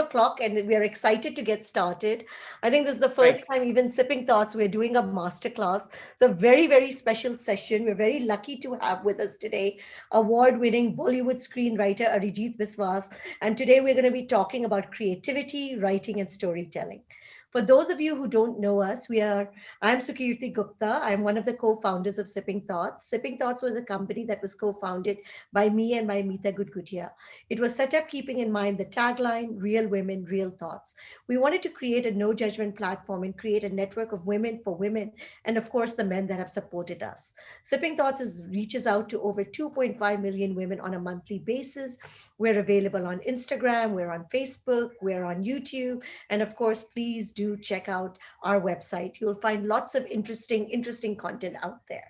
o'clock and we are excited to get started. I think this is the Right. first time, even Sipping Thoughts, we're doing a masterclass. It's a very, very special session. We're very lucky to have with us today award-winning Bollywood screenwriter Arijit Biswas. And today we're going to be talking about creativity, writing, and storytelling. For those of you who don't know us, I'm Sukirti Gupta. I'm one of the co-founders of Sipping Thoughts. Sipping Thoughts was a company that was co-founded by me and my Meeta Gudgutia. It was set up keeping in mind the tagline, real women, real thoughts. We wanted to create a no judgment platform and create a network of women for women, and of course, the men that have supported us. Sipping Thoughts reaches out to over 2.5 million women on a monthly basis. We're available on Instagram, we're on Facebook, we're on YouTube, and of course, please do check out our website. You'll find lots of interesting content out there.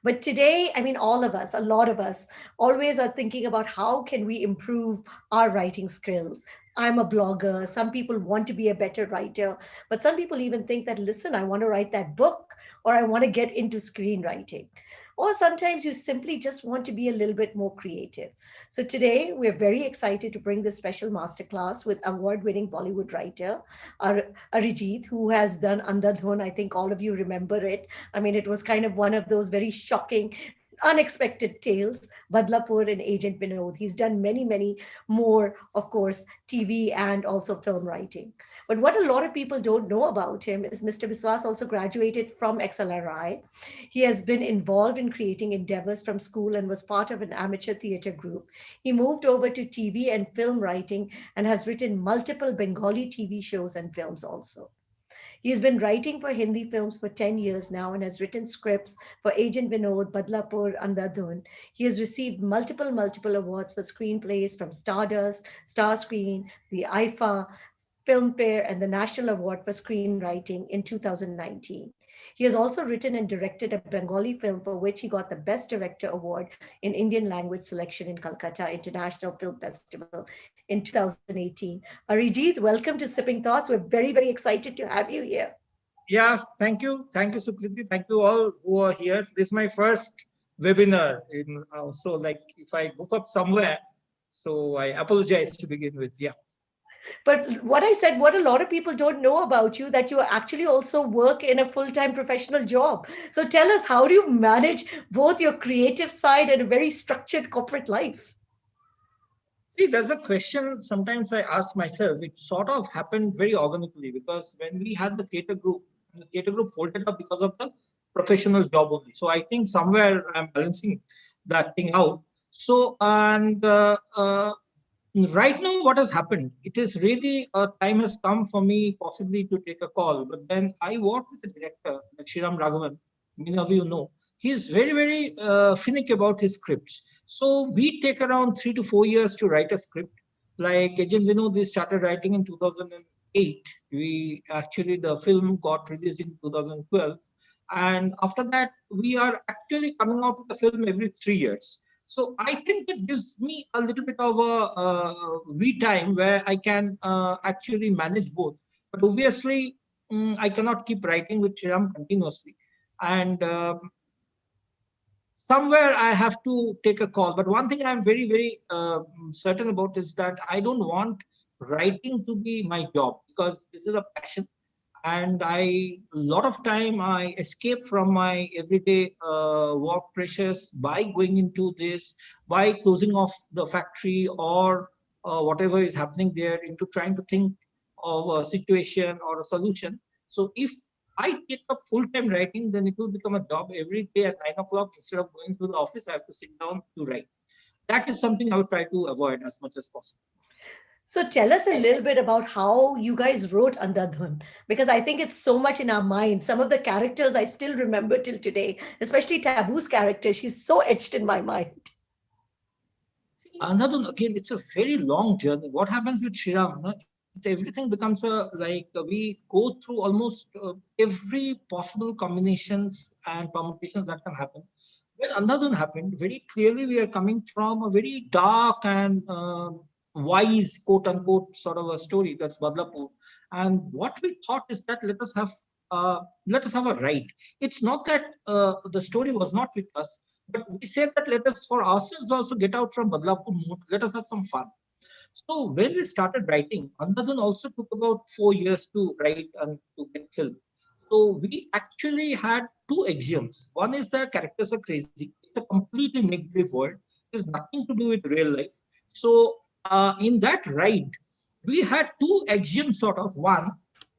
But today, I mean, all of us, a lot of us, always are thinking about how can we improve our writing skills. I'm a blogger. Some people want to be a better writer, but some people even think that, listen, I want to write that book or I want to get into screenwriting. Or sometimes you simply just want to be a little bit more creative. So today we're very excited to bring this special masterclass with award-winning Bollywood writer Arijit, who has done Andhadhun. I think all of you remember it. I mean, it was kind of one of those very shocking, unexpected tales, Badlapur and Agent Vinod. He's done many more, of course, TV and also film writing. But what a lot of people don't know about him is Mr. Biswas also graduated from XLRI. He has been involved in creating endeavors from school and was part of an amateur theatre group. He moved over to TV and film writing and has written multiple Bengali TV shows and films also. He has been writing for Hindi films for 10 years now and has written scripts for Agent Vinod, Badlapur, and Andhadhun. He has received multiple awards for screenplays from Stardust, Star Screen, the IIFA, Filmfare, and the National Award for Screenwriting in 2019. He has also written and directed a Bengali film for which he got the Best Director Award in Indian Language Selection in Kolkata International Film Festival in 2018. Arijit, welcome to Sipping Thoughts. We're very excited to have you here. Yeah, thank you. Thank you, Sukriti. Thank you all who are here. This is my first webinar. So like if I goof up somewhere, so I apologize to begin with. Yeah. But what I said, what a lot of people don't know about you, that you actually also work in a full-time professional job. So tell us, how do you manage both your creative side and a very structured corporate life? See, there's a question sometimes I ask myself. It sort of happened very organically because when we had the theater group folded up because of the professional job only. So I think somewhere I'm balancing that thing out. So, and right now, what has happened? It is really a time has come for me possibly to take a call. But then I work with a director like Shriram Raghavan. Many of you know he's very finicky about his scripts. So we take around 3 to 4 years to write a script. Like Agent Vinod, we started writing in 2008. We actually the film got released in 2012, and after that we are actually coming out with the film every 3 years. So I think it gives me a little bit of a me time where I can actually manage both. But obviously, I cannot keep writing with Shriram continuously. And somewhere I have to take a call. But one thing I'm very certain about is that I don't want writing to be my job because this is a passion. And a lot of time I escape from my everyday work pressures by going into this, by closing off the factory or whatever is happening there into trying to think of a situation or a solution. So if I take up full-time writing, then it will become a job every day at 9 o'clock. Instead of going to the office, I have to sit down to write. That is something I would try to avoid as much as possible. So tell us a little bit about how you guys wrote Andhadhun, because I think it's so much in our minds. Some of the characters I still remember till today, especially Taboo's character. She's so etched in my mind. Andhadhun, again, it's a very long journey. What happens with Shriram? No? Everything becomes we go through almost every possible combinations and permutations that can happen. When Andhadhun happened, very clearly we are coming from a very dark and wise, quote unquote, sort of a story. That's Badlapur. And what we thought is that let us have a ride. It's not that the story was not with us, but we said that let us for ourselves also get out from Badlapur mode. Let us have some fun. So when we started writing, Andhadhun also took about 4 years to write and to get filmed. So we actually had two axioms. One is the characters are crazy. It's a completely make-believe world. It has nothing to do with real life. So in that ride, we had two axioms sort of. One,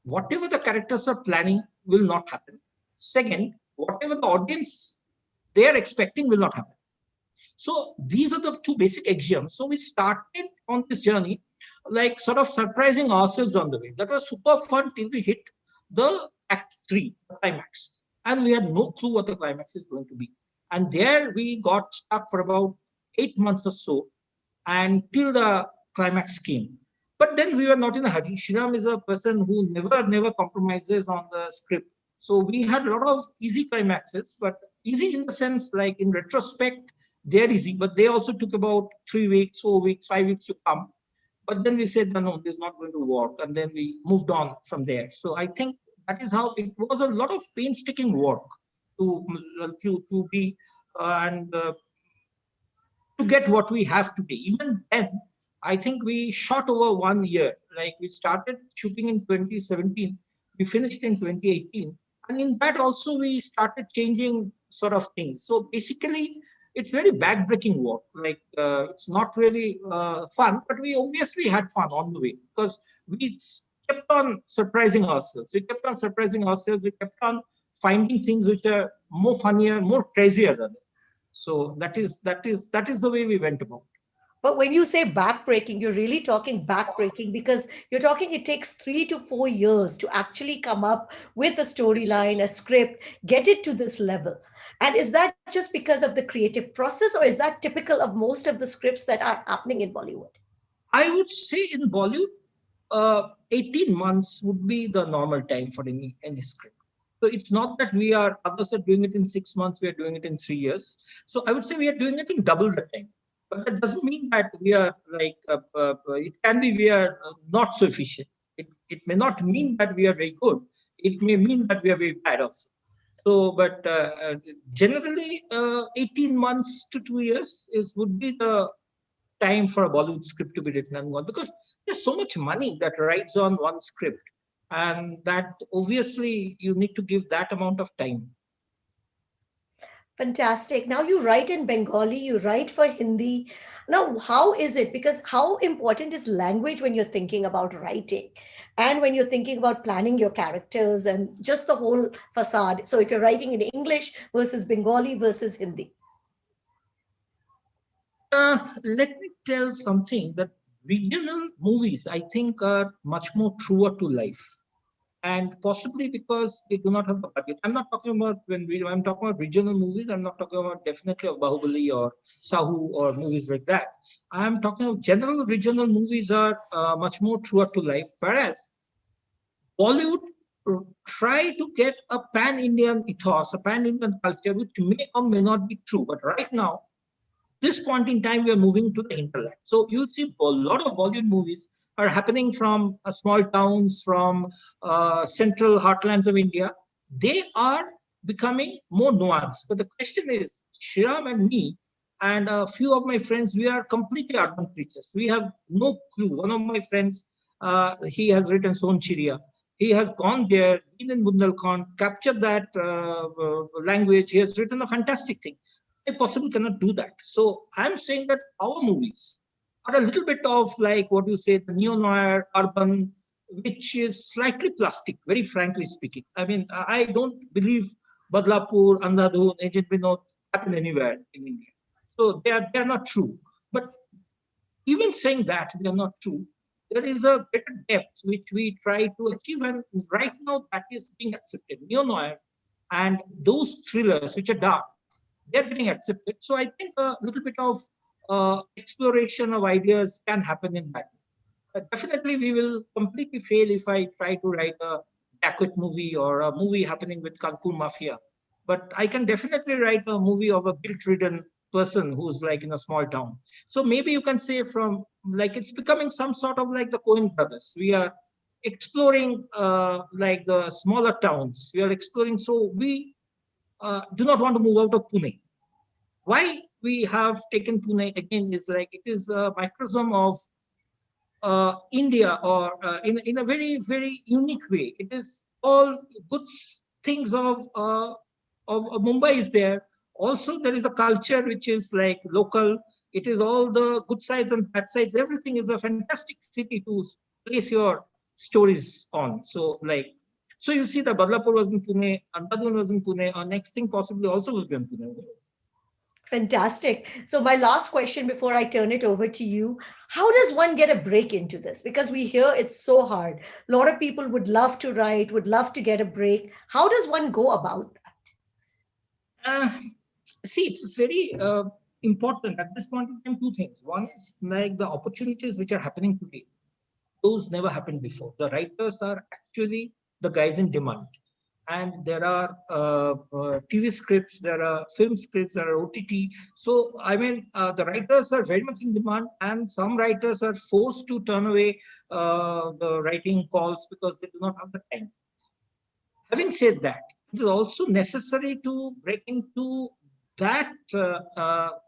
whatever the characters are planning will not happen. Second, whatever the audience they are expecting will not happen. So these are the two basic axioms. So we started on this journey, like sort of surprising ourselves on the way. That was super fun till we hit the act three, the climax. And we had no clue what the climax is going to be. And there we got stuck for about 8 months or so, and till the climax came. But then we were not in a hurry. Shriram is a person who never compromises on the script. So we had a lot of easy climaxes, but easy in the sense like in retrospect, they're easy, but they also took about 3 weeks, 4 weeks, 5 weeks to come. But then we said, no, this is not going to work. And then we moved on from there. So I think that is how it was a lot of painstaking work to, to be and to get what we have today. Even then, I think we shot over 1 year. Like we started shooting in 2017, we finished in 2018. And in that also, we started changing sort of things. So basically, it's very backbreaking work. Like it's not really fun, but we obviously had fun on the way because we kept on surprising ourselves. We kept on surprising ourselves. We kept on finding things which are more funnier, more crazier than it. So that is the way we went about. But when you say backbreaking, you're really talking backbreaking because you're talking it takes 3 to 4 years to actually come up with a storyline, a script, get it to this level. And is that just because of the creative process, or is that typical of most of the scripts that are happening in Bollywood? I would say in Bollywood, 18 months would be the normal time for any script. So it's not that we are, others are doing it in 6 months, we are doing it in 3 years. So I would say we are doing it in double the time. But that doesn't mean that we are like, it can be we are not so efficient. It may not mean that we are very good. It may mean that we are very bad also. So, but generally, 18 months to 2 years is would be the time for a Bollywood script to be written and gone because there's so much money that rides on one script, and that obviously you need to give that amount of time. Fantastic. Now you write in Bengali, you write for Hindi. Now, how is it? Because how important is language when you're thinking about writing and when you're thinking about planning your characters and just the whole facade? So, if you're writing in English versus Bengali versus Hindi. Let me tell something that regional movies, I think, are much more truer to life. And possibly because they do not have the budget. I'm not talking about I'm talking about regional movies. I'm not talking about definitely of Bahubali or Sahu or movies like that. I'm talking of general regional movies are much more truer to life. Whereas Bollywood try to get a pan-Indian ethos, a pan-Indian culture, which may or may not be true. But right now, this point in time, we are moving to the hinterland. So you'll see a lot of Bollywood movies are happening from small towns, from central heartlands of India. They are becoming more nuanced. But the question is, Shriram and me and a few of my friends, we are completely urban creatures. We have no clue. One of my friends, he has written Son Chiria. He has gone there, been in Bundelkhand, captured that language. He has written a fantastic thing. I possibly cannot do that. So I'm saying that our movies are a little bit of like what you say, the neo-noir, urban, which is slightly plastic, very frankly speaking. I mean, I don't believe Badlapur, Andhadhun, Agent Vinod happen anywhere in India. So they are not true. But even saying that they are not true, there is a better depth which we try to achieve. And right now that is being accepted. Neo-noir and those thrillers which are dark, they're getting accepted. So I think a little bit of exploration of ideas can happen in that. Definitely, we will completely fail if I try to write a Dacoit movie or a movie happening with Cancun Mafia. But I can definitely write a movie of a guilt-ridden person who's like in a small town. So maybe you can say from like it's becoming some sort of like the Coen brothers. We are exploring like the smaller towns. We are exploring. So we do not want to move out of Pune. Why we have taken Pune again is like it is a microcosm of India, or in a very, very unique way. It is all good things of Mumbai is there. Also, there is a culture which is like local. It is all the good sides and bad sides. Everything is a fantastic city to place your stories on. So, like, so you see, the Badlapur was in Pune, Andhadhun was in Pune. Our next thing possibly also will be in Pune. Fantastic. So, my last question before I turn it over to you, how does one get a break into this? Because we hear it's so hard. A lot of people would love to write, would love to get a break. How does one go about that? Uh, See, it's very important at this point in time. Two things. One is like the opportunities which are happening today. Those never happened before. The writers are actually the guys in demand. And there are TV scripts, there are film scripts, there are OTT. So, I mean, the writers are very much in demand, and some writers are forced to turn away the writing calls because they do not have the time. Having said that, it is also necessary to break into that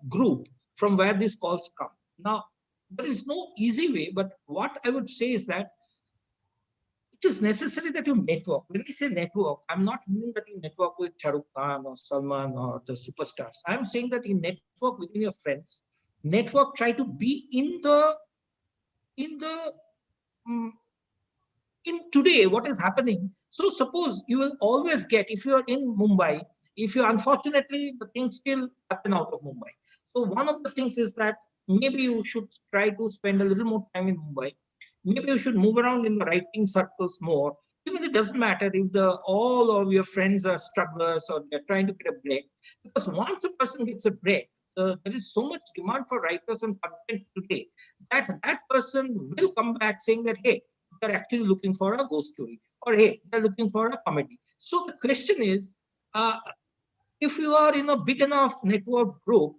group from where these calls come. Now, there is no easy way, but what I would say is that it is necessary that you network. When we say network, I'm not meaning that you network with Shahrukh Khan or Salman or the superstars. I'm saying that you network within your friends. Network, try to be in the um, in today what is happening. So suppose you will always get, if you are in Mumbai, if you unfortunately the things still happen out of Mumbai. So one of the things is that maybe you should try to spend a little more time in Mumbai. Maybe you should move around in the writing circles more. Even it doesn't matter if the all of your friends are strugglers or they're trying to get a break. Because once a person gets a break, there is so much demand for writers and content today that that person will come back saying that, hey, they're actually looking for a ghost story, or hey, they're looking for a comedy. So the question is, uh, if you are in a big enough network group,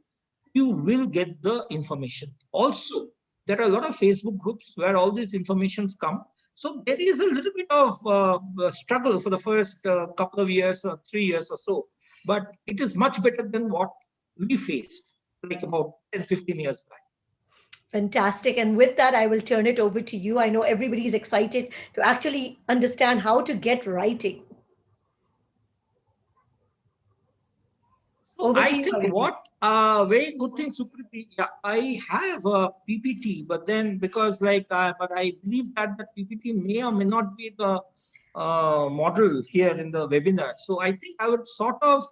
you will get the information. Also, there are a lot of Facebook groups where all these informations come. So there is a little bit of struggle for the first couple of years or 3 years or so, but it is much better than what we faced like about 10, 15 years back. Fantastic. And with that, I will turn it over to you. I know everybody is excited to actually understand how to get writing. So Over to I you, think Arijit. what very good thing, Sukriti. Yeah, I have a PPT, but then because but I believe that the PPT may or may not be the model here in the webinar. So I think I would sort of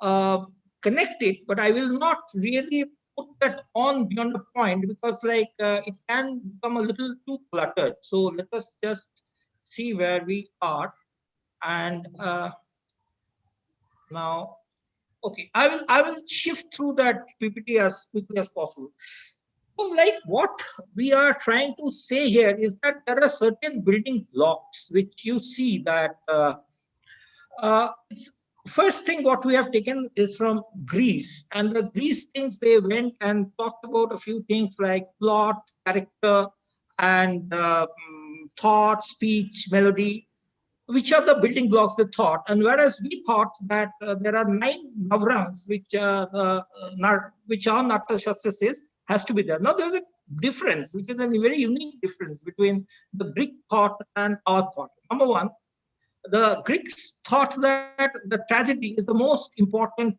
uh, connect it, but I will not really put that on beyond a point because it can become a little too cluttered. So let us just see where we are, and now. Okay, I will shift through that PPT as quickly as possible. So, like what we are trying to say here is that there are certain building blocks which you see that it's first thing what we have taken is from Greece, and the Greece things they went and talked about a few things like plot, character, and thought, speech, melody, which are the building blocks of thought. And whereas we thought that there are 9 navrangs, which our Natya Shastra says has to be there. Now there's a difference, which is a very unique difference between the Greek thought and our thought. Number one, the Greeks thought that the tragedy is the most important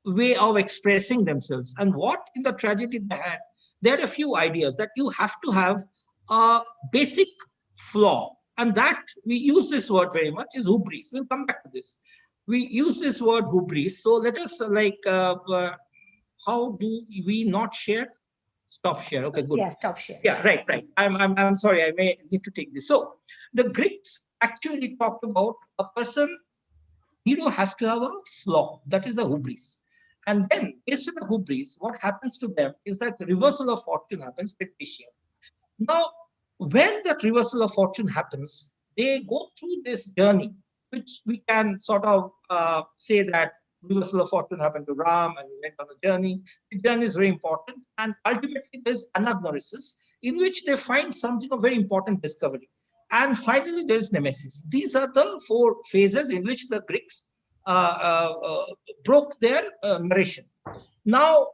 way of expressing themselves. And what in the tragedy they had a few ideas that you have to have a basic flaw. And that we use this word very much is hubris. We'll come back to this. We use this word hubris. So let us how do we not share? Stop share. Okay, good. Yeah, stop sharing. Yeah, right, right. I'm sorry. I may need to take this. So the Greeks actually talked about a person, hero has to have a flaw. That is the hubris. And then, based on the hubris, what happens to them is that the reversal of fortune happens, Pectitium. Now, when that reversal of fortune happens, they go through this journey, which we can sort of say that reversal of fortune happened to Ram and he went on a journey. The journey is very important. And ultimately, there's anagnorisis, in which they find something of very important discovery. And finally, there's nemesis. These are the 4 phases in which the Greeks broke their narration. Now,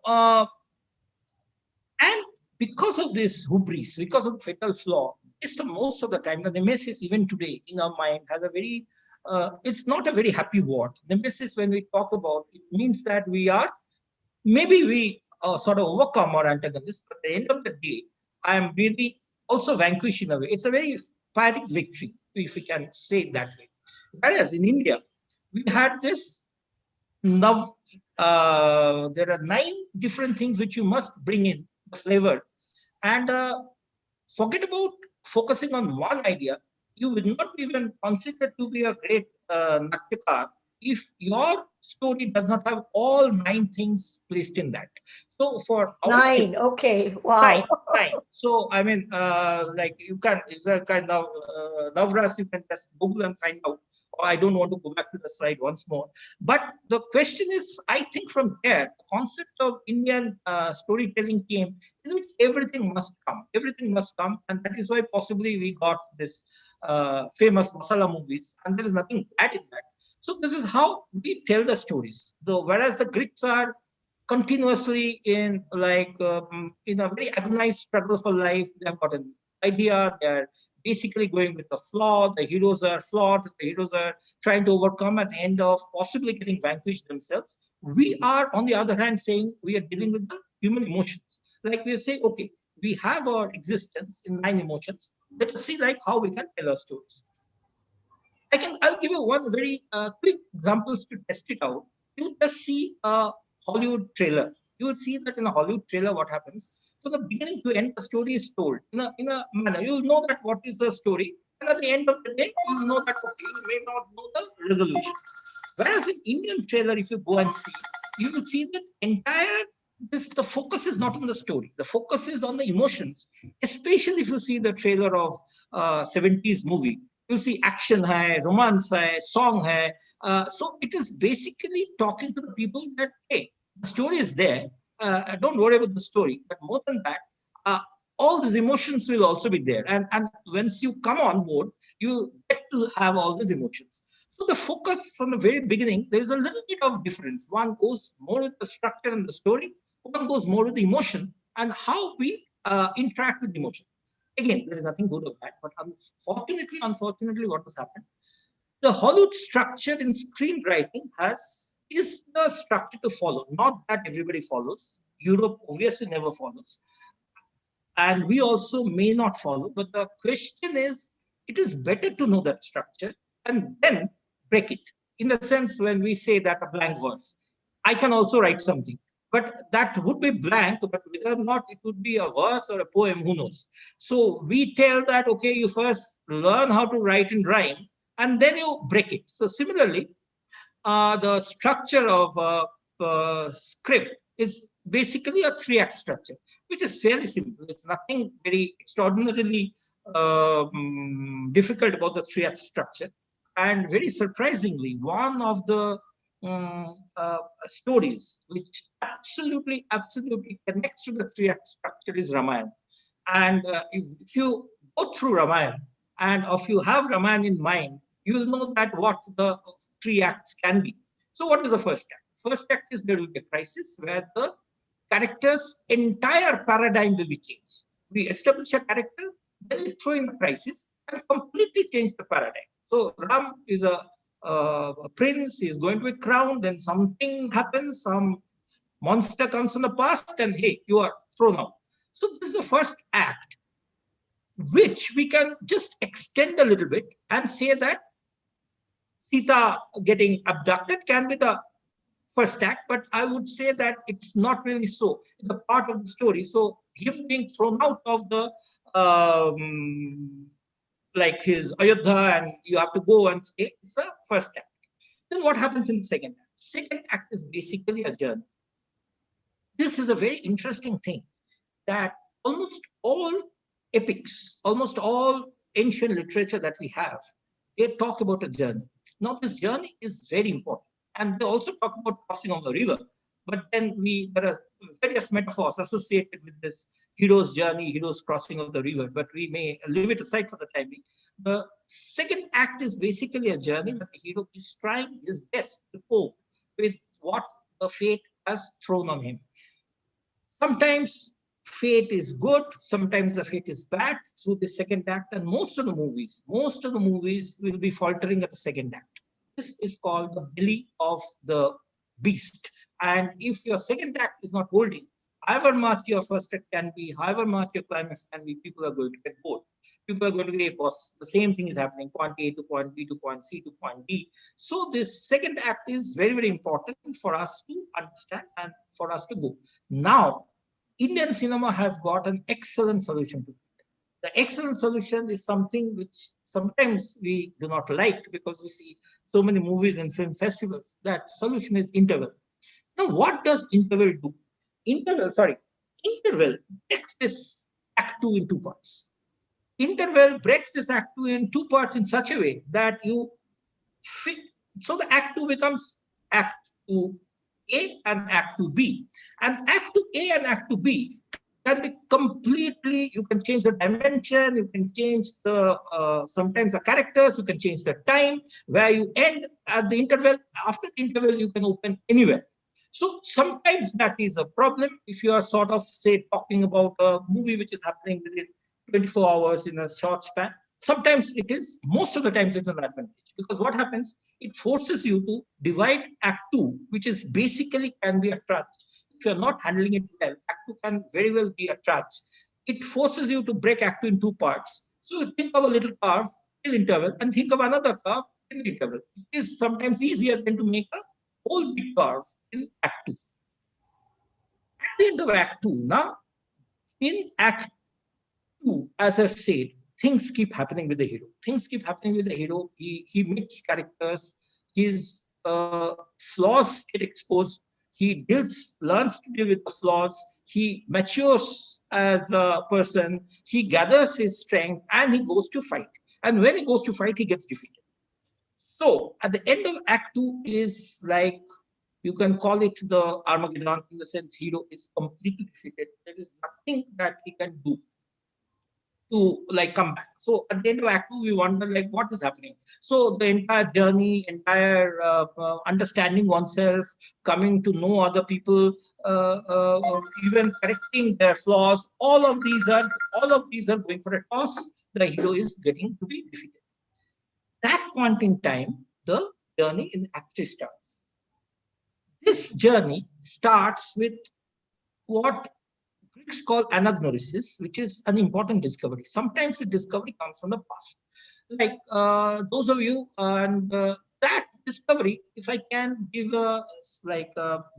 and because of this hubris, because of fatal flaw, it's the most of the time, the nemesis even today in our mind has a very, it's not a very happy word. Nemesis, when we talk about, it means that we are, maybe we sort of overcome our antagonist, but at the end of the day, I am really also vanquished in a way. It's a very poetic victory, if we can say it that way. Whereas in India, we had this now, there are 9 different things which you must bring in the flavor, and forget about focusing on one idea. You will not even consider to be a great natyakar if your story does not have all 9 things placed in that. So for our 9. Okay. nine, Wow. nine. So I mean, like you can, it's a kind of Navras, you can just Google and find out. Or I don't want to go back to the slide once more. But the question is, I think from there, the concept of Indian storytelling came, in which everything must come. Everything must come. And that is why possibly we got this famous masala movies. And there is nothing bad in that. So this is how we tell the stories. Though, whereas the Greeks are continuously in like in a very agonized struggle for life. They have got an idea. They're basically going with the flaw. The heroes are flawed. The heroes are trying to overcome at the end of possibly getting vanquished themselves. We are, on the other hand, saying we are dealing with the human emotions. Like we say, okay, we have our existence in 9 emotions. Let us see like how we can tell our stories. I'll give you one very quick examples to test it out. You just see a Hollywood trailer. You will see that in a Hollywood trailer, what happens from the beginning to end, the story is told in a manner. You will know that what is the story, and at the end of the day, you will know that okay, you may not know the resolution. Whereas in Indian trailer, if you go and see, you will see that entire this the focus is not on the story. The focus is on the emotions. Especially if you see the trailer of 70s movie, you see action hai, romance hai, song hai. So it is basically talking to the people that hey, the story is there. Don't worry about the story. But more than that, uh, all these emotions will also be there. And once you come on board, you get to have all these emotions. So the focus from the very beginning, there is a little bit of difference. One goes more with the structure and the story. One goes more with the emotion and how we interact with emotion. Again, there is nothing good or bad, but unfortunately, what has happened? The Hollywood structure in screenwriting is the structure to follow. Not that everybody follows. Europe obviously never follows, and we also may not follow. But the question is, it is better to know that structure and then break it. In the sense, when we say that a blank verse, I can also write something, but that would be blank. But whether or not it would be a verse or a poem, who knows? So we tell that okay, you first learn how to write in rhyme, and then you break it. So similarly, the structure of a script is basically a 3-act structure, which is fairly simple. It's nothing very extraordinarily difficult about the 3-act structure. And very surprisingly, one of the stories which absolutely connects to the 3-act structure is Ramayana. And if you go through Ramayana, and if you have Ramayana in mind, you will know that what the 3 acts can be. So what is the first act? First act is there will be a crisis where the character's entire paradigm will be changed. We establish a character, then we throw in the crisis and completely change the paradigm. So Ram is a prince, he is going to be crowned, then something happens, some monster comes from the past, and hey, you are thrown out. So this is the first act, which we can just extend a little bit and say that Sita getting abducted can be the first act, but I would say that it's not really so. It's a part of the story. So him being thrown out of the like his Ayodhya, and you have to go and stay. It's a first act. Then what happens in the second act? Second act is basically a journey. This is a very interesting thing that almost all epics, almost all ancient literature that we have, they talk about a journey. Now, this journey is very important. And they also talk about crossing of the river. But then there are various metaphors associated with this hero's journey, hero's crossing of the river, but we may leave it aside for the time being. The second act is basically a journey that the hero is trying his best to cope with what the fate has thrown on him. Sometimes fate is good, sometimes the fate is bad through the second act, and most of the movies will be faltering at the second act. This is called the belly of the beast. And if your second act is not holding, however much your first act can be, however much your climax can be, people are going to get bored. People are going to get boss. The same thing is happening, point A to point B to point C to point D. So this second act is very, very important for us to understand and for us to go. Now, Indian cinema has got an excellent solution to it. The excellent solution is something which sometimes we do not like because we see so many movies and film festivals. That solution is interval. Now, what does interval do? Interval breaks this act two in two parts. Interval breaks this act two in two parts in such a way that you fit. So the act two becomes act two A and act two B. And act two A and act two B can be completely, you can change the dimension, you can change the, sometimes the characters, you can change the time, where you end at the interval. After the interval, you can open anywhere. So sometimes that is a problem if you are sort of, say, talking about a movie which is happening within 24 hours in a short span. Sometimes it is, most of the times it's an advantage, because what happens, it forces you to divide act two, which is basically can be a trudge. If you're not handling it well, act two can very well be a trudge. It forces you to break act two in two parts. So think of a little curve in interval and think of another curve in the interval. It is sometimes easier than to make a whole big curve in act two. At the end of act two, now in act two, as I've said, things keep happening with the hero. Things keep happening with the hero. He meets characters. His flaws get exposed. He learns to deal with the flaws. He matures as a person. He gathers his strength and he goes to fight. And when he goes to fight, he gets defeated. So at the end of Act 2 is like, you can call it the Armageddon, in the sense hero is completely defeated. There is nothing that he can do to like come back. So at the end of Act 2, we wonder like what is happening. So the entire journey, entire understanding oneself, coming to know other people, even correcting their flaws, all of these are going for a toss. The hero is getting to be defeated. That point in time, the journey in Act 3 starts. This journey starts with what Greeks call anagnosis, which is an important discovery. Sometimes the discovery comes from the past. Like those of you, and that discovery, if I can give a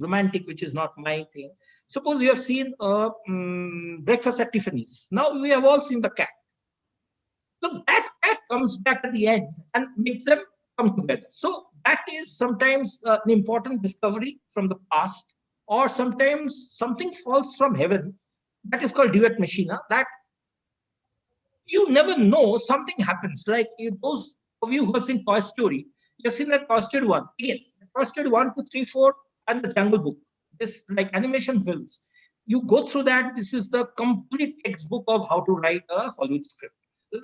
romantic, which is not my thing. Suppose you have seen Breakfast at Tiffany's. Now we have all seen the cat. So that cat comes back at the end and makes them come together. So that is sometimes an important discovery from the past, or sometimes something falls from heaven. That is called duet machina. That you never know, something happens. Like those of you who have seen Toy Story, you have seen that Toy Story 1. Again, Toy Story 1, 2, 3, 4, and the Jungle Book. This like animation films. You go through that. This is the complete textbook of how to write a Hollywood script.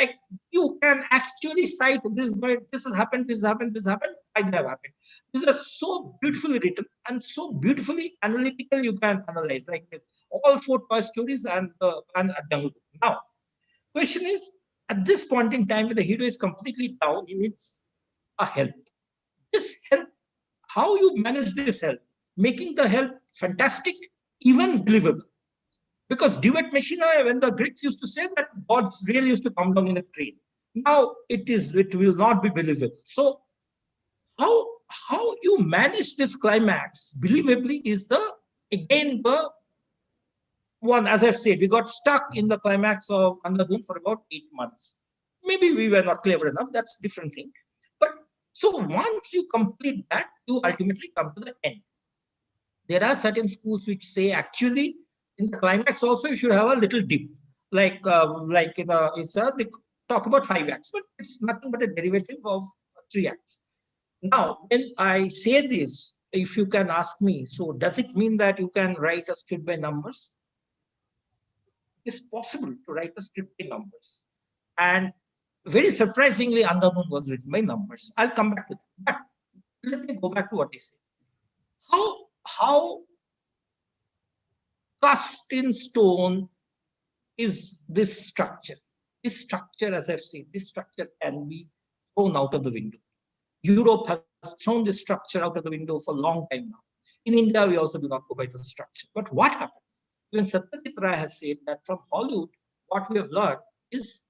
Like you can actually cite this has happened, this happened, this happened, why that happened. These are so beautifully written and so beautifully analytical. You can analyze like this. All 4 Toy Stories and a Jungle Book. Now, question is, at this point in time, when the hero is completely down, he needs a help. This help, how you manage this help, making the help fantastic, even believable. Because duet machina, when the Greeks used to say that gods really used to come down in a train. Now it will not be believable. So how you manage this climax believably is again the one, as I've said, we got stuck in the climax of Andhadhun for about 8 months. Maybe we were not clever enough, that's a different thing. But so once you complete that, you ultimately come to the end. There are certain schools which say actually in the climax also you should have a little dip, like they talk about 5 acts, but it's nothing but a derivative of 3 acts. Now, when I say this, if you can ask me, so does it mean that you can write a script by numbers? It's possible to write a script by numbers, and very surprisingly, Andhadhun was written by numbers. I'll come back to that. But let me go back to what I say. How cast in stone is this structure. This structure, as I've said, this structure can be thrown out of the window. Europe has thrown this structure out of the window for a long time now. In India, we also do not go by the structure. But what happens? Even Satyajit Ray has said that from Hollywood, what we have learned is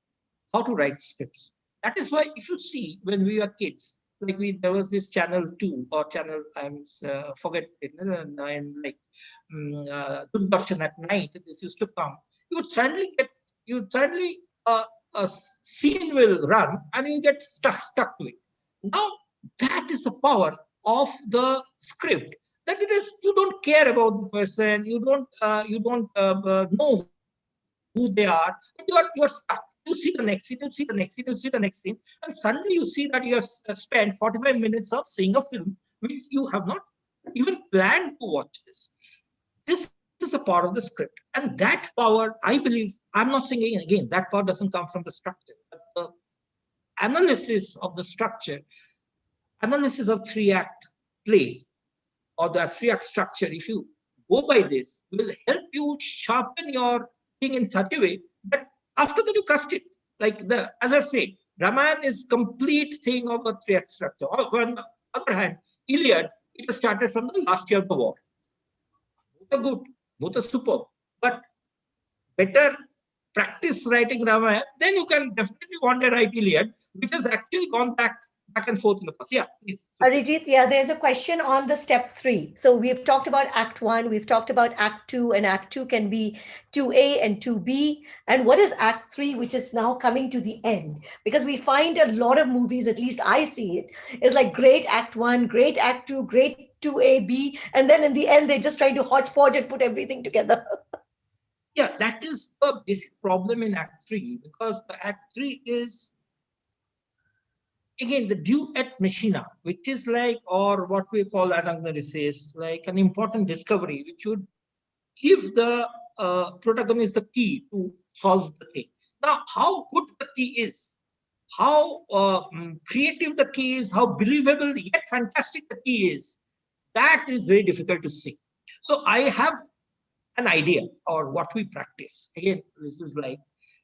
how to write scripts. That is why, if you see, when we were kids, like there was this channel 2 or channel, forget it, and like Doordarshan at night, this used to come. You would suddenly a scene will run and you get stuck to it. Now, that is the power of the script. That it is, you don't care about the person, you don't know who they are, but you are stuck. You see the next scene, you see the next scene, you see the next scene, and suddenly you see that you have spent 45 minutes of seeing a film which you have not even planned to watch this. This is a part of the script. And that power, I believe, I'm not saying again, that power doesn't come from the structure. But the analysis of the structure, analysis of 3-act play or the 3-act structure, if you go by this, will help you sharpen your thing in such a way that after that you cast it. Like as I've said, Ramayana is complete thing of a 3-act structure. Or on the other hand, Iliad, it has started from the last year of the war. Both are good, both are superb, but better practice writing Ramayana, then you can definitely want to write Iliad, which has actually gone back and forth in the past. Yeah, please. Arijit, yeah, there's a question on the step 3. So we've talked about Act 1, we've talked about Act 2, and Act 2 can be 2A and 2B. And what is Act 3, which is now coming to the end? Because we find a lot of movies, at least I see it, is like great Act 1, great Act 2, great 2A, B, and then in the end, they're just trying to hodgepodge and put everything together. Yeah, that is a basic problem in Act 3, because the Act 3 is, again, the duet machina, which is like, or what we call anagnorisis, like an important discovery, which would give the protagonist the key to solve the thing. Now, how good the key is, how creative the key is, how believable yet fantastic the key is, that is very difficult to see. So I have an idea, or what we practice. Again, this is like,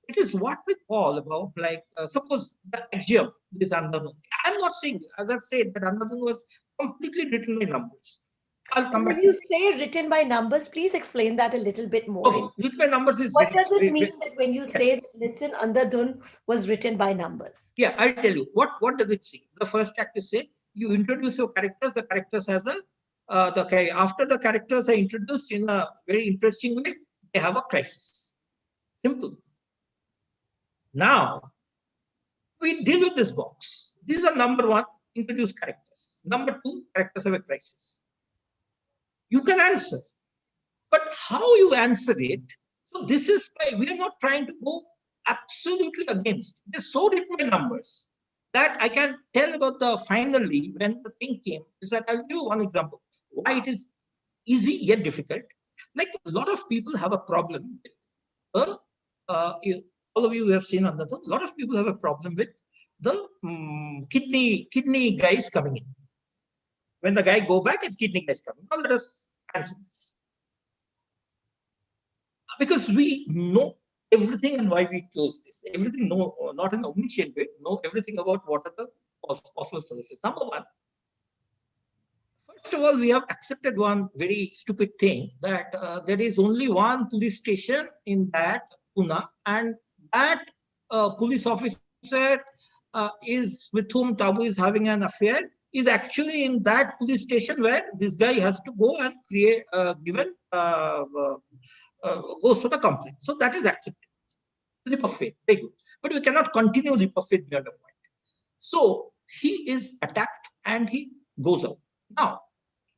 it is what we call about, like, suppose the axiom is Andhadhun. I'm not saying, as I've said, that Andhadhun was completely written by numbers. I'll come back. When you say written by numbers, please explain that a little bit more. Okay, written by numbers is what does it mean that when you say that Listen Andhadhun was written by numbers? Yeah, I'll tell you. What does it say? The first act is say, you introduce your characters, the characters has a, after the characters are introduced in a very interesting way, they have a crisis. Simple. Now, we deal with this box. These are number 1, introduce characters. Number 2, characters have a crisis. You can answer, but how you answer it, so this is why we are not trying to go absolutely against. It is so written by numbers that I can tell about the finally, when the thing came, is that I'll give you one example. Why it is easy yet difficult. Like, a lot of people have a problem with all of you have seen Andhadhun, a lot of people have a problem with the kidney guys coming in. When the guy go back, and kidney guys coming. Now let us answer this. Because we know everything and why we close this. Everything, no, not an omniscient way, know everything about what are the possible solutions. Number 1, first of all, we have accepted one very stupid thing, that there is only one police station in that Pune, and that police officer is with whom Tabu is having an affair is actually in that police station where this guy has to go and create goes for the complaint. So that is accepted. Leap of faith, very good. But we cannot continue leap of faith beyond a point. So he is attacked and he goes out. Now,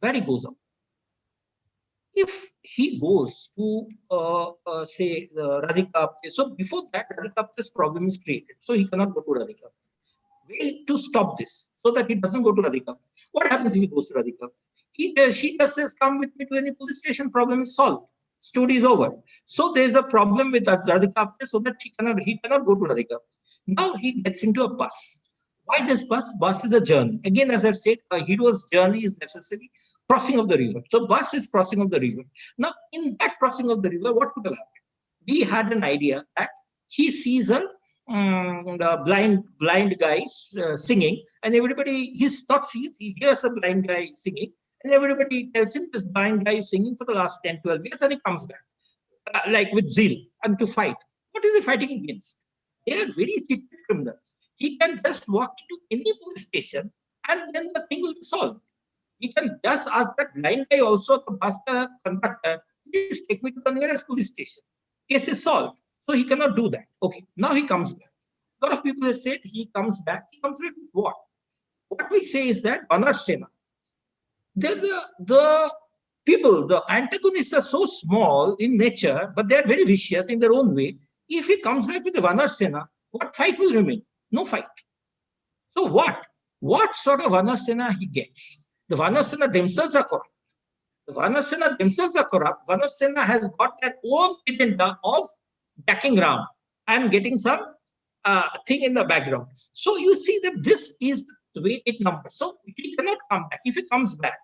where he goes out? If he goes to, say, Radhika, so before that, Radhika's problem is created. So he cannot go to Radhika. Way to stop this, so that he doesn't go to Radhika. What happens if he goes to Radhika? She just says, come with me to any police station, problem is solved. Story is over. So there is a problem with Radhika, so that he cannot go to Radhika. Now he gets into a bus. Why this bus? Bus is a journey. Again, as I've said, a hero's journey is necessary. Crossing of the river. So bus is crossing of the river. Now, in that crossing of the river, what could have happened? we had an idea that he sees a blind guy singing, and everybody, he's not sees, he hears a blind guy singing, and everybody tells him this blind guy is singing for the last 10, 12 years, and he comes back, like with zeal, and to fight. What is he fighting against? They are very cheated criminals. He can just walk into any police station, and then the thing will be solved. He can just ask that blind guy also, the bus conductor, please take me to the nearest police station. Case is solved. So he cannot do that. Okay, now he comes back. A lot of people have said he comes back. He comes back with what? What we say is that Vanar Sena, they're the people, the antagonists are so small in nature, but they're very vicious in their own way. If he comes back with the Vanar Sena, what fight will remain? No fight. So what? What sort of Vanar Sena he gets? The Vanar Sena themselves are corrupt. The Vanar Sena themselves are corrupt. Vanar Sena has got their own agenda of backing around and getting some thing in the background. So you see that this is the way it numbers. So he cannot come back. If he comes back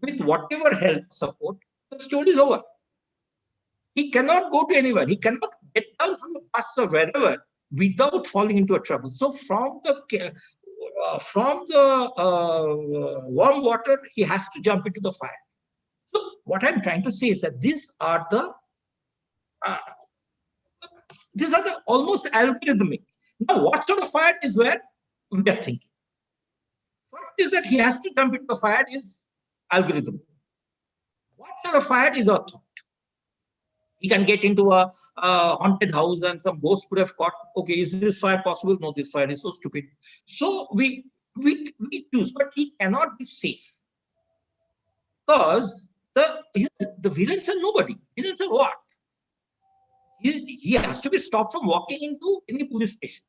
with whatever help, support, the story is over. He cannot go to anywhere. He cannot get down from the bus or wherever without falling into a trouble. So from the warm water, he has to jump into the fire. So what I'm trying to say is that these are the almost algorithmic. Now, what sort of fire is where we are thinking? First is that he has to jump into the fire is algorithm. What sort of fire is our thought? He can get into a haunted house and some ghost could have caught, okay, is this fire possible? No, this fire is so stupid. So we choose, but he cannot be safe. Because the villains are nobody. Villains are what? He has to be stopped from walking into any police station.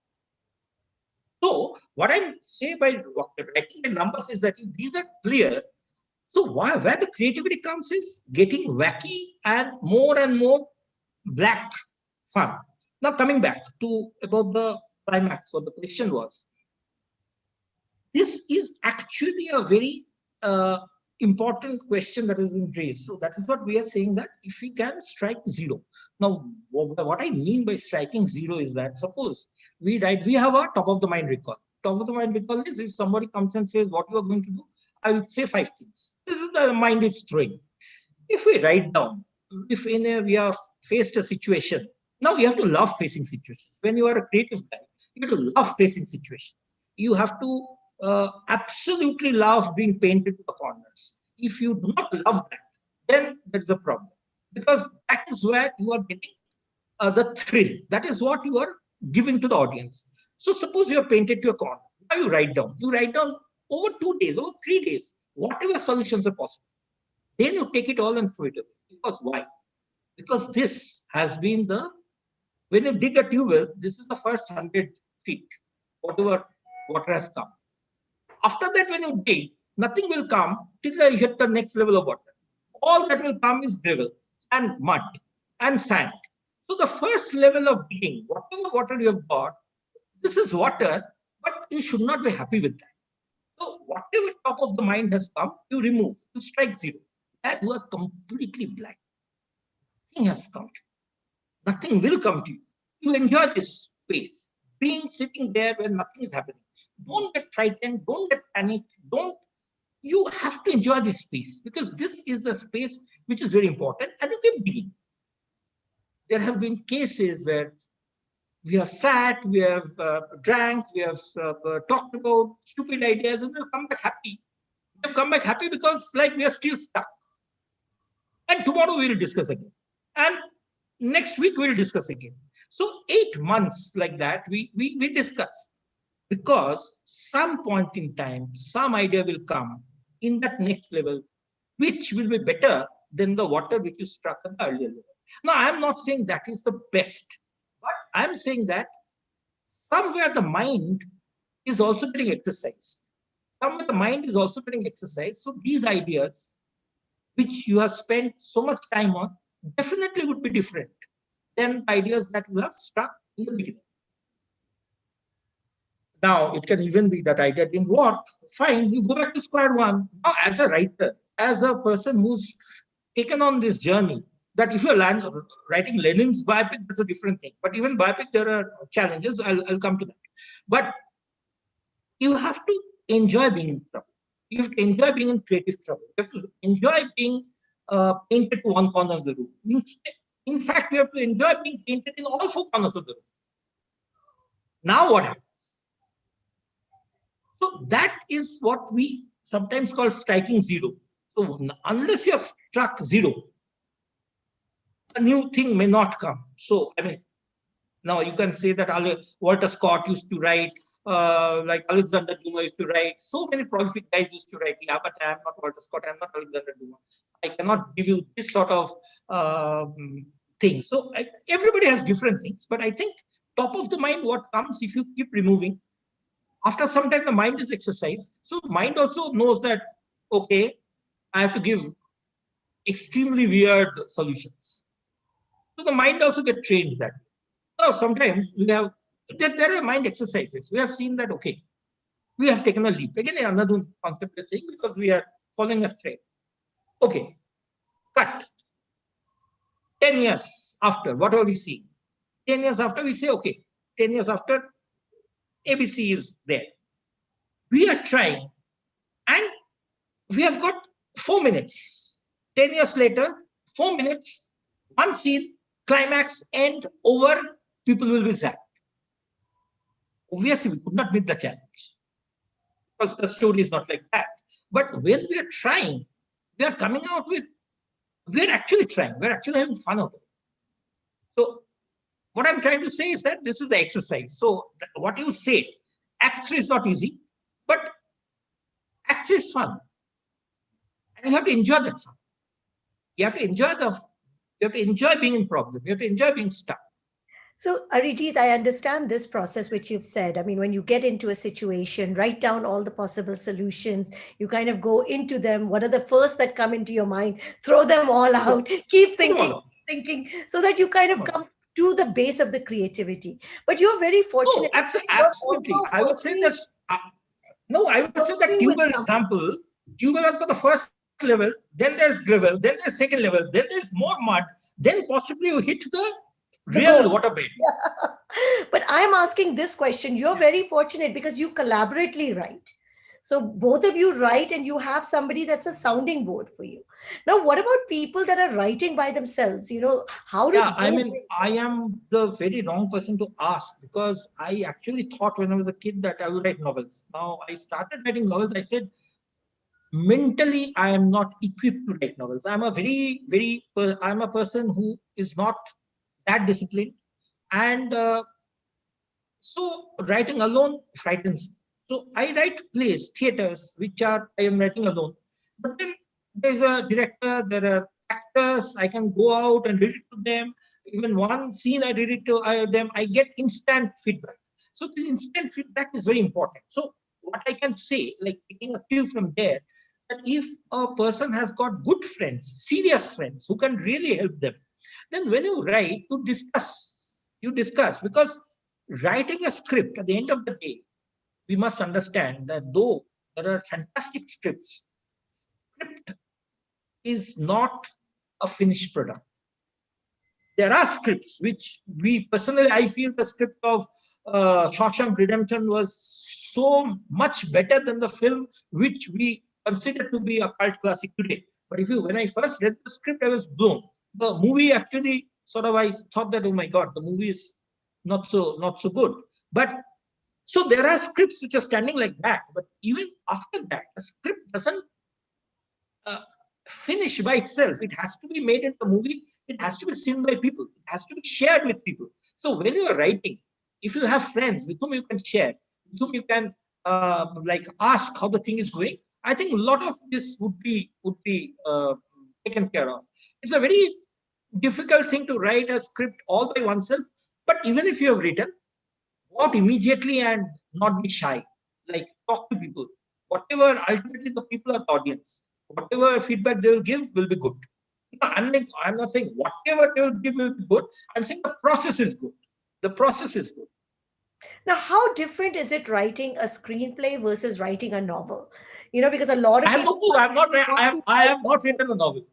So what I'm saying by writing the numbers is that if these are clear, so where the creativity comes is getting wacky and more black fun. Now coming back to about the climax, what the question was. This is actually a very important question that has been raised. So that is what we are saying, that if we can strike zero. Now, what I mean by striking zero is that suppose we have a top of the mind recall. Top of the mind recall is if somebody comes and says what you are going to do, I will say 5 things. This is the mind is throwing. If we write down, if we have faced a situation, now you have to love facing situations. When you are a creative guy, you have to love facing situations. You have to absolutely love being painted to the corners. If you do not love that, then there's a problem. Because that is where you are getting the thrill. That is what you are giving to the audience. So suppose you are painted to a corner. Now you write down. You write down over 2 days, over 3 days, whatever solutions are possible. Then you take it all and throw it away. Because why? Because this has been when you dig a tube well, this is the first 100 feet, whatever water has come. After that, when you dig, nothing will come till you hit the next level of water. All that will come is gravel and mud and sand. So the first level of digging, whatever water you have got, this is water, but you should not be happy with that. So whatever top of the mind has come, you remove, you strike zero. And you are completely blank. Nothing has come to you. Nothing will come to you. You enjoy this space, being sitting there where nothing is happening. Don't get frightened, don't get panicked, you have to enjoy this space because this is the space which is very important and you can begin. There have been cases where we have sat, we have drank, we have talked about stupid ideas and we have come back happy. We have come back happy because like we are still stuck. And tomorrow we will discuss again. And next week we will discuss again. So 8 months like that, we discuss. Because some point in time, some idea will come in that next level, which will be better than the water which you struck at the earlier level. Now, I'm not saying that is the best, but I'm saying that somewhere the mind is also getting exercised. Somewhere the mind is also getting exercised. So these ideas, which you have spent so much time on, definitely would be different than ideas that you have struck in the beginning. Now, it can even be that idea didn't work. Fine, you go back to square one. Now, as a writer, as a person who's taken on this journey, that if you're writing Lenin's biopic, that's a different thing. But even biopic, there are challenges. I'll come to that. But you have to enjoy being in trouble. You have to enjoy being in creative trouble. You have to enjoy being painted to one corner of the room. In fact, you have to enjoy being painted in all four corners of the room. Now what happens? So that is what we sometimes call striking zero. So unless you're struck zero, a new thing may not come. So, I mean, now you can say that Walter Scott used to write, like Alexander Dumas used to write. So many prolific guys used to write. Yeah, but I am not Walter Scott. I am not Alexander Dumas. I cannot give you this sort of thing. So everybody has different things. But I think top of the mind, what comes if you keep removing, after some time the mind is exercised. So mind also knows that, okay, I have to give extremely weird solutions. So the mind also gets trained that. Now sometimes there are mind exercises. We have seen that, okay, we have taken a leap. Again, another concept is saying, because we are following a thread. Okay, cut. 10 years after, whatever we see. 10 years after, we say, okay, 10 years after, ABC is there. We are trying, and we have got 4 minutes. 10 years later, 4 minutes, one scene, climax, end, over, people will be zapped. Obviously, we could not meet the challenge because the story is not like that. But when we are trying, we are coming out with, we are actually trying, we're actually having fun of it. So what I'm trying to say is that this is the exercise. So what you say, act is not easy, but act is fun. And you have to enjoy that fun. You have to enjoy being in problem. You have to enjoy being stuck. So, Arijit, I understand this process which you've said. I mean, when you get into a situation, write down all the possible solutions, you kind of go into them. What are the first that come into your mind? Throw them all out, keep thinking, so that you kind of come to the base of the creativity. But you're very fortunate. Oh, absolutely. I would say this. I would say that tubal example. Tubal has got the first level, then there's gravel, then there's second level, then there's more mud, then possibly you hit the real waterbed. Yeah. But I'm asking this question. You're very fortunate because you collaboratively write. So both of you write and you have somebody that's a sounding board for you. Now, what about people that are writing by themselves? You know, how do I mean, I am the very wrong person to ask, because I actually thought when I was a kid that I would write novels. Now I started writing novels. I said, mentally, I am not equipped to write novels. I'm I'm a person who is not that disciplined. And so writing alone frightens me. So I write plays, theaters, which I am writing alone. But then there's a director, there are actors, I can go out and read it to them. Even one scene I read it to them, I get instant feedback. So the instant feedback is very important. So what I can say, like taking a cue from there, that if a person has got good friends, serious friends who can really help them, then when you write, you discuss, because writing a script at the end of the day, we must understand that though there are fantastic script is not a finished product. There are scripts which I feel the script of Shawshank Redemption was so much better than the film which we consider to be a cult classic today. But when I first read the script, I was blown. The movie actually I thought that, oh my God, the movie is not so good. But so there are scripts which are standing like that. But even after that, the script doesn't finish by itself. It has to be made into a movie. It has to be seen by people. It has to be shared with people. So when you are writing, if you have friends with whom you can share, with whom you can ask how the thing is going, I think a lot of this would be taken care of. It's a very difficult thing to write a script all by oneself. But even if you have written, go out immediately and not be shy. Like, talk to people. Whatever, ultimately the people are the audience. Whatever feedback they will give will be good. I'm not saying whatever they will give will be good. I'm saying the process is good. The process is good. Now, how different is it writing a screenplay versus writing a novel? You know, because a lot of people... I have not written a novel.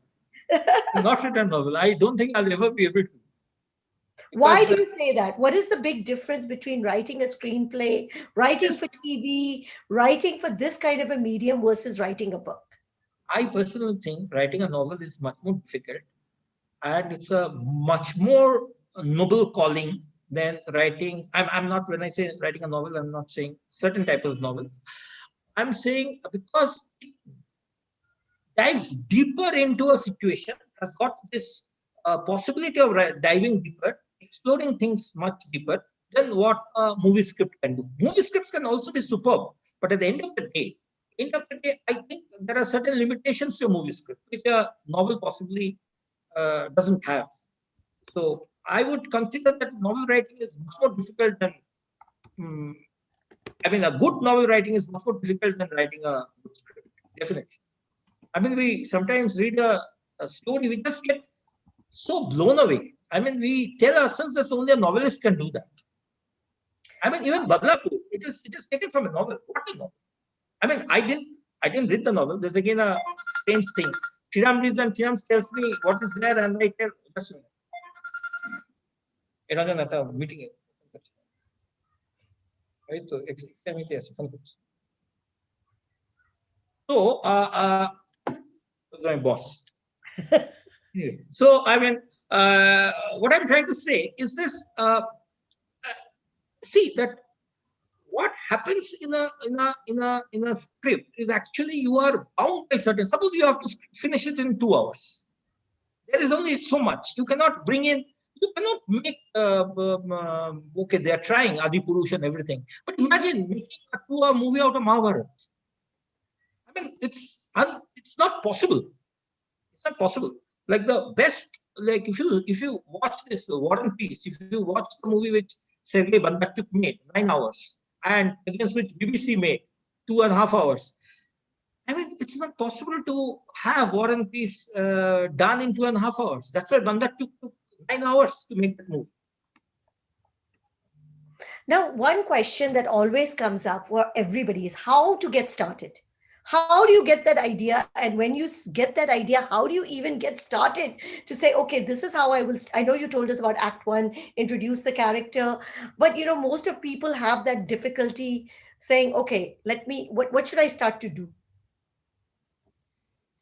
Not written a novel. I don't think I'll ever be able to. Why Because do you say that? What is the big difference between writing a screenplay, writing yes, for TV, writing for this kind of a medium versus writing a book? I personally think writing a novel is much more difficult, and it's a much more noble calling than writing. I'm not, when I say writing a novel, I'm not saying certain types of novels. I'm saying because it dives deeper into a situation, has got this possibility of diving deeper, exploring things much deeper than what a movie script can do. Movie scripts can also be superb, but at the end of the day, I think there are certain limitations to a movie script which a novel possibly doesn't have. So I would consider that novel writing is much more difficult than. Um, I mean, a good novel writing is much more difficult than writing a good script. Definitely. I mean, we sometimes read a story, we just get so blown away. I mean, we tell ourselves that only a novelist can do that. I mean, even Badlapur, it is taken from a novel. What a novel! I mean, I didn't read the novel. There's again a strange thing. Shriram reads and Shriram tells me what is there, and I tell just a minute. এরকম একটা meeting এ এই তো exam এ আছে phone করছি তো my boss. So I mean, what I'm trying to say is this: see that what happens in a script is actually you are bound by certain. Suppose you have to finish it in 2 hours. There is only so much you cannot bring in. You cannot make. Okay, they are trying Adi Purush and everything, but imagine making a 2-hour movie out of Mahabharata. I mean, it's not possible. It's not possible. Like the best, like if you watch this War and Peace, if you watch the movie which Sergei Bondarchuk made 9 hours, and against which BBC made 2.5 hours. I mean, it's not possible to have War and Peace done in 2.5 hours. That's why Bondarchuk took 9 hours to make that movie. Now, one question that always comes up for everybody is how to get started. How do you get that idea? And when you get that idea, how do you even get started to say, okay, this is how I will. I know you told us about Act One, introduce the character, but most of people have that difficulty saying, okay, what should I start to do?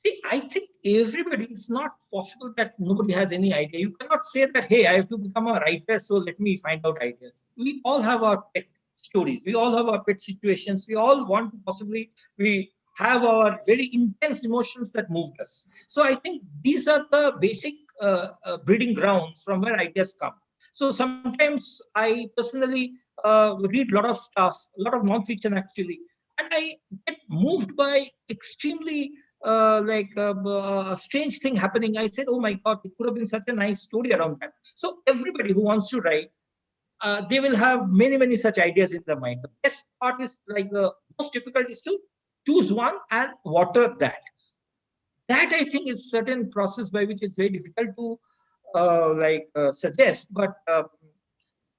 See, I think everybody, it's not possible that nobody has any idea. You cannot say that, hey, I have to become a writer, so let me find out ideas. We all have our pet stories. We all have our pet situations. We all want to possibly, we have our very intense emotions that moved us. So I think these are the basic breeding grounds from where ideas come. So sometimes I personally read a lot of stuff, a lot of non-fiction actually, and I get moved by extremely a strange thing happening. I said, oh my God, it could have been such a nice story around that. So everybody who wants to write, they will have many, many such ideas in their mind. The best part is like the most difficult is to choose one and water that. That I think is certain process by which it's very difficult to suggest. But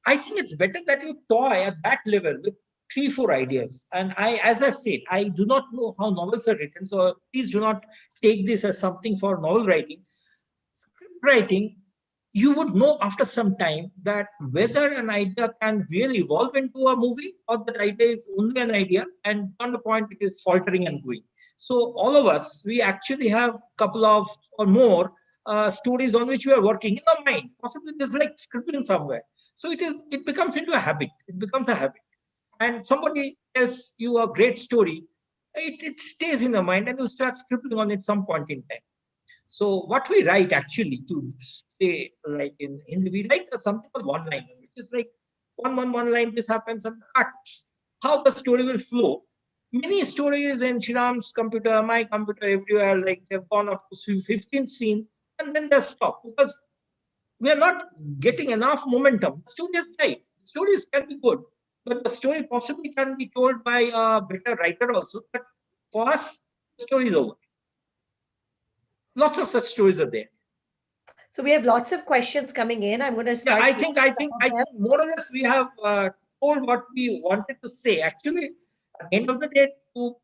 I think it's better that you toy at that level with 3-4 ideas. And as I've said, I do not know how novels are written, so please do not take this as something for novel writing. Script writing, you would know after some time that whether an idea can really evolve into a movie or that idea is only an idea and on the point it is faltering and going. So all of us, we actually have a couple of or more stories on which we are working in our mind. Possibly there's like scribbling somewhere. So it becomes into a habit. It becomes a habit. And somebody tells you a great story, it stays in your mind and you start scribbling on it some point in time. So what we write actually to say, like in Hindi, we write something called one line, which is like one line, this happens and cuts how the story will flow. Many stories in Shriram's computer, my computer, everywhere, like they've gone up to 15th scene and then they're stopped because we are not getting enough momentum. The story is right. Stories can be good, but the story possibly can be told by a better writer also. But for us, the story is over. Lots of such stories are there. So we have lots of questions coming in. I'm going to Yeah, start. I think more or less we have told what we wanted to say. Actually, at the end of the day, to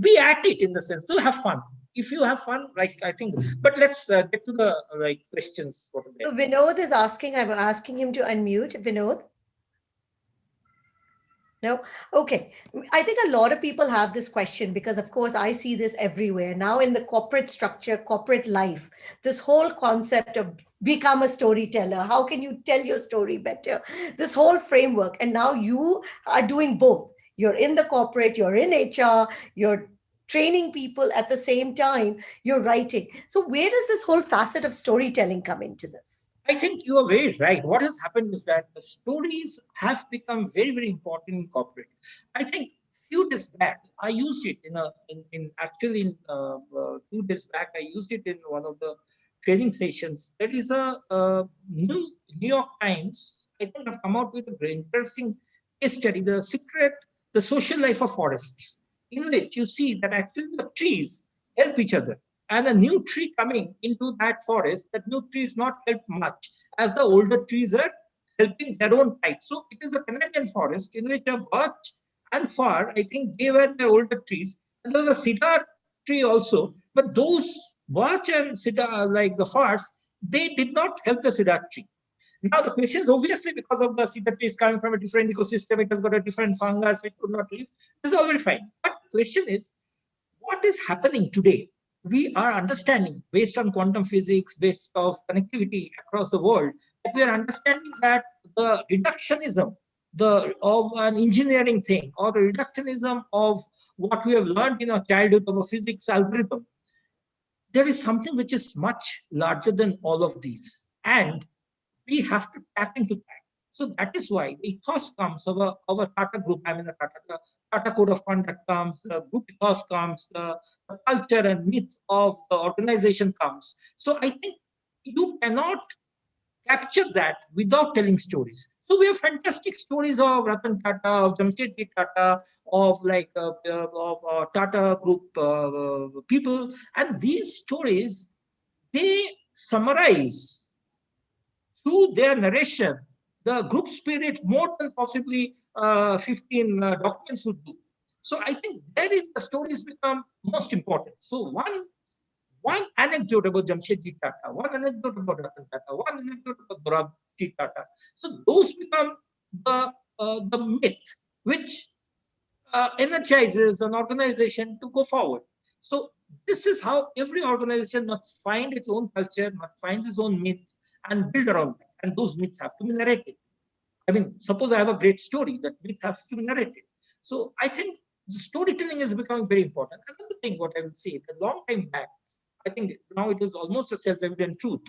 be at it in the sense to have fun. if you have fun, like I think. But let's get to the questions. What are So there? Vinod is asking, I'm asking him to unmute. Vinod? No? Okay. I think a lot of people have this question because, of course, I see this everywhere. Now, in the corporate structure, corporate life, this whole concept of become a storyteller, how can you tell your story better? This whole framework. And now you are doing both. You're in the corporate, you're in HR, you're training people at the same time, you're writing. So, where does this whole facet of storytelling come into this? I think you are very right. What has happened is that the stories have become very, very important in corporate. I think few days back, I used it in actually in 2 days back, I used it in one of the training sessions. There is a New York Times, I think, have come out with a very interesting case study, the social life of forests, in which you see that actually the trees help each other, and a new tree coming into that forest, that new tree is not helped much as the older trees are helping their own type. So it is a Canadian forest in which a birch and fir, I think they were the older trees, and there was a cedar tree also, but those birch and cedar, like the firs, they did not help the cedar tree. Now the question is obviously because of the cedar tree is coming from a different ecosystem, it has got a different fungus, which could not live. This is all very fine. But the question is, what is happening today? We are understanding, based on quantum physics, based of connectivity across the world, that we are understanding that the reductionism of an engineering thing, or the reductionism of what we have learned in our childhood of a physics algorithm, there is something which is much larger than all of these. And we have to tap into that. So that is why the ethos comes of a Tata group. I mean, the Tata Code of Conduct comes, the group ethos comes, the culture and myth of the organization comes. So I think you cannot capture that without telling stories. So we have fantastic stories of Ratan Tata, of Jamshedji Tata, of Tata Group people, and these stories, they summarize through their narration the group spirit more than possibly 15 documents would do. So I think therein the stories become most important. So one anecdote about Jamshedji Tata, one anecdote about Ratan Tata, one anecdote about Dorabji Tata. So those become the myth which energizes an organization to go forward. So this is how every organization must find its own culture, must find its own myth, and build around that. And those myths have to be narrated. I mean, suppose I have a great story, that myth has to be narrated. So I think storytelling is becoming very important. Another thing, what I will say, a long time back, I think now it is almost a self-evident truth,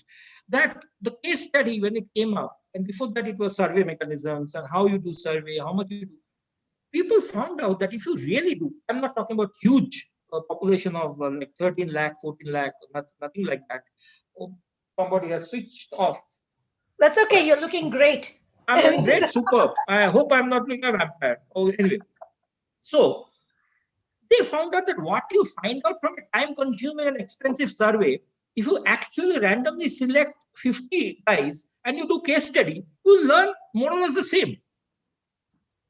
that the case study, when it came up, and before that it was survey mechanisms and how you do survey, how much you do, people found out that if you really do, I'm not talking about huge population of like 13 lakh, 14 lakh, nothing like that. Oh, somebody has switched off. That's okay. You're looking great. I'm looking great, superb. I hope I'm not looking a vampire. Oh, anyway. So they found out that what you find out from a time-consuming and expensive survey, if you actually randomly select 50 guys and you do case study, you learn more or less the same.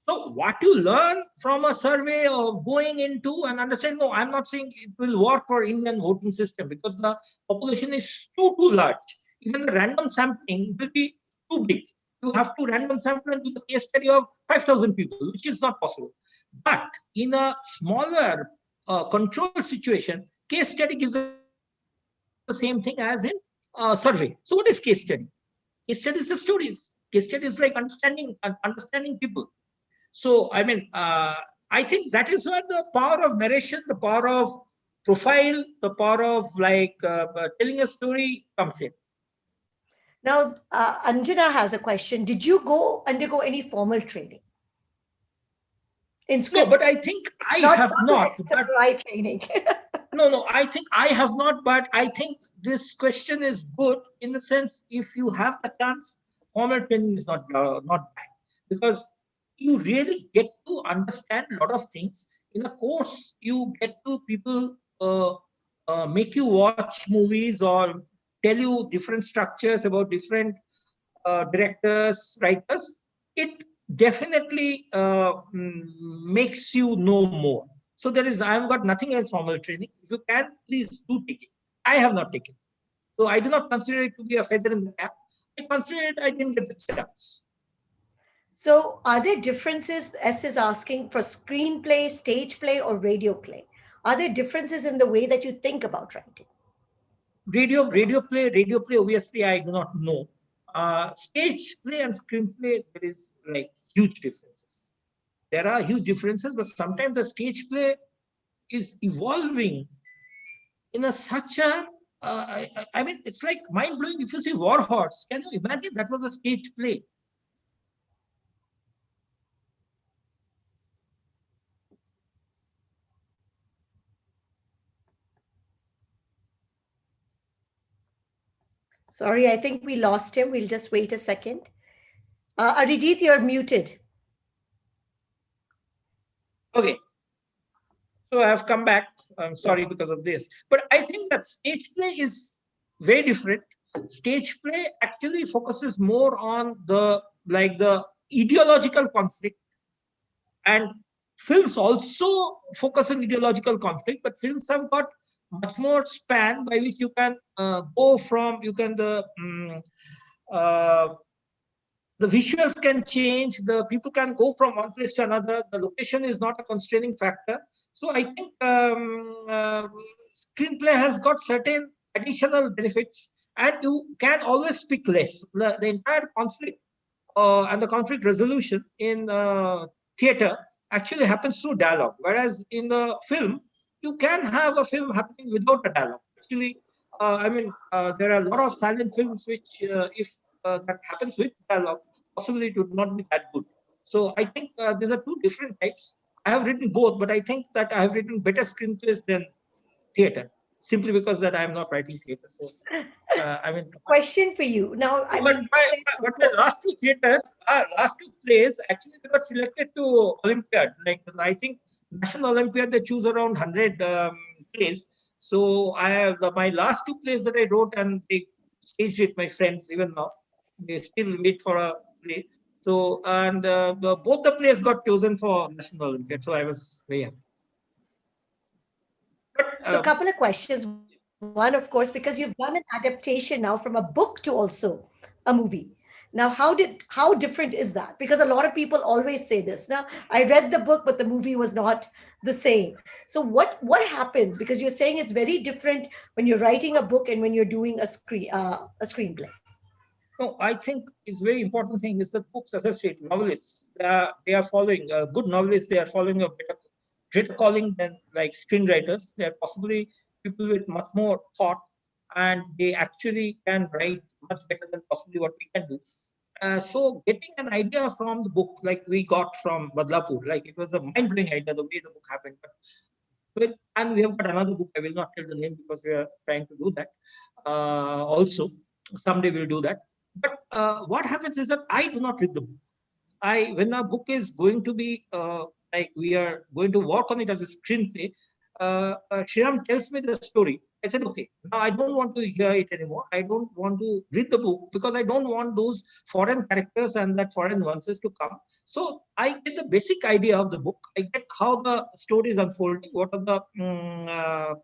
So what you learn from a survey of going into and understand, no, I'm not saying it will work for Indian voting system because the population is too large. Even the random sampling will be too big. You have to random sample and do the case study of 5,000 people, which is not possible. But in a smaller controlled situation, case study gives the same thing as in survey. So what is case study? Case study is the stories. Case study is like understanding people. So, I mean, I think that is where the power of narration, the power of profile, the power of telling a story comes in. Now, Anjana has a question. Did you go undergo any formal training in No, script? but I think I Not have the not. But XLRI training. no, I think I have not. But I think this question is good in the sense, if you have the chance, formal training is not bad, because you really get to understand a lot of things. In a course, you get to people make you watch movies or tell you different structures about different directors, writers. It definitely makes you know more. So I have got nothing as formal training. If you can, please do take it. I have not taken. So I do not consider it to be a feather in the cap. I consider it I didn't get the chance. So, are there differences, S is asking, for screenplay, stage play, or radio play? Are there differences in the way that you think about writing? Radio play. Obviously, I do not know. Stage play and screenplay, there is like huge differences. There are huge differences, but sometimes the stage play is evolving in a such a I mean, it's like mind blowing. If you see War Horse, can you imagine that was a stage play? Sorry, I think we lost him. We'll just wait a second. Arijit, you're muted. Okay, so I have come back. I'm sorry because of this, but I think that stage play is very different. Stage play actually focuses more on the ideological conflict, and films also focus on ideological conflict, but films have got much more span by which you can go from uh, the visuals can change, the people can go from one place to another, the location is not a constraining factor. So I think screenplay has got certain additional benefits, and you can always speak less. The entire conflict and the conflict resolution in theater actually happens through dialogue, whereas in the film you can have a film happening without a dialogue. Actually, there are a lot of silent films which, if that happens with dialogue, possibly it would not be that good. So I think these are two different types. I have written both, but I think that I have written better screenplays than theater, simply because that I am not writing theater. So I mean, Question for you. Now, I but mean, you my, said, but of my course, last two theaters, last two plays, actually they got selected to Olympiad. Like I think National Olympiad, they choose around 100 plays. So I have my last two plays that I wrote, and they staged it. My friends, even now, they still wait for a play. So and both the plays got chosen for National Olympiad. So I was very happy. But so a couple of questions. One, of course, because you've done an adaptation now from a book to also a movie. Now, how different is that? Because a lot of people always say this. Now, I read the book, but the movie was not the same. So, what happens? Because you're saying it's very different when you're writing a book and when you're doing a screenplay. no, I think it's very important thing is that books, as I said, novelists, they are following, good novelists, they are following a greater calling than like screenwriters. They are possibly people with much more thought, and they actually can write much better than possibly what we can do. So getting an idea from the book, like we got from Badlapur, like it was a mind-blowing idea, the way the book happened. And we have got another book, I will not tell the name because we are trying to do that also. Someday we'll do that. But what happens is that I do not read the book. When a book is going to be like we are going to work on it as a screenplay, Shriram tells me the story. I said, okay, now I don't want to hear it anymore. I don't want to read the book because I don't want those foreign characters and that foreign nuances to come. So I get the basic idea of the book. I get how the story is unfolding, what are the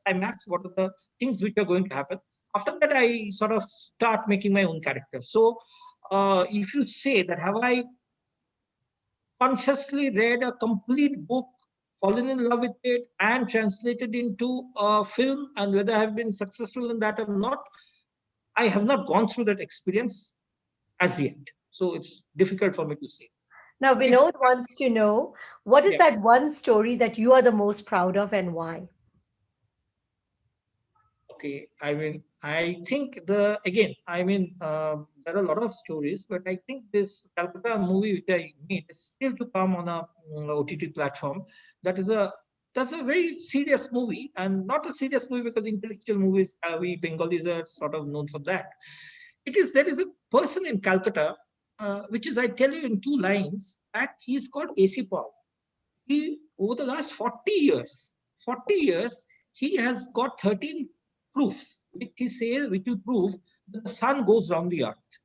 climax, what are the things which are going to happen. After that, I sort of start making my own character. So if you say that, have I consciously read a complete book, fallen in love with it, and translated into a film, and whether I have been successful in that or not, I have not gone through that experience as yet. So it's difficult for me to say. Now, But if, Vinod wants to know, what is yeah, that one story that you are the most proud of and why? okay. I mean, I think there are a lot of stories, but I think this Calcutta movie which I made is still to come on a OTT platform. That is a that's a very serious movie, and not a serious movie because intellectual movies, we Bengalis are sort of known for that. There is a person in Calcutta, which is I tell you in two lines that he is called AC Paul. He over the last 40 years, he has got 13 proofs which he says which will prove that the sun goes round the earth.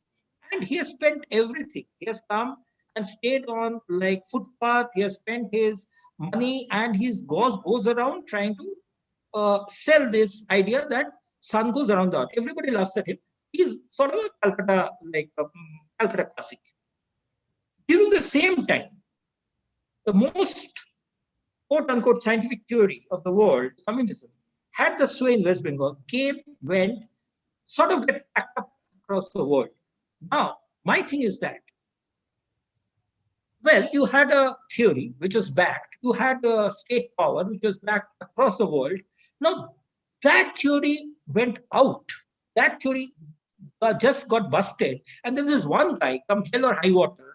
And he has spent everything. He has come and stayed on like footpath. He has spent his money, and he goes around trying to sell this idea that sun goes around the earth. Everybody laughs at him. He's sort of a Calcutta, like Calcutta classic. During the same time, the most quote-unquote scientific theory of the world, communism, had the sway in West Bengal, came, went, sort of get packed up across the world. Now, my thing is that, well, you had a theory which was backed, you had a state power which was backed across the world. Now, that theory went out. That theory just got busted. And there's this one guy, come hell or high water,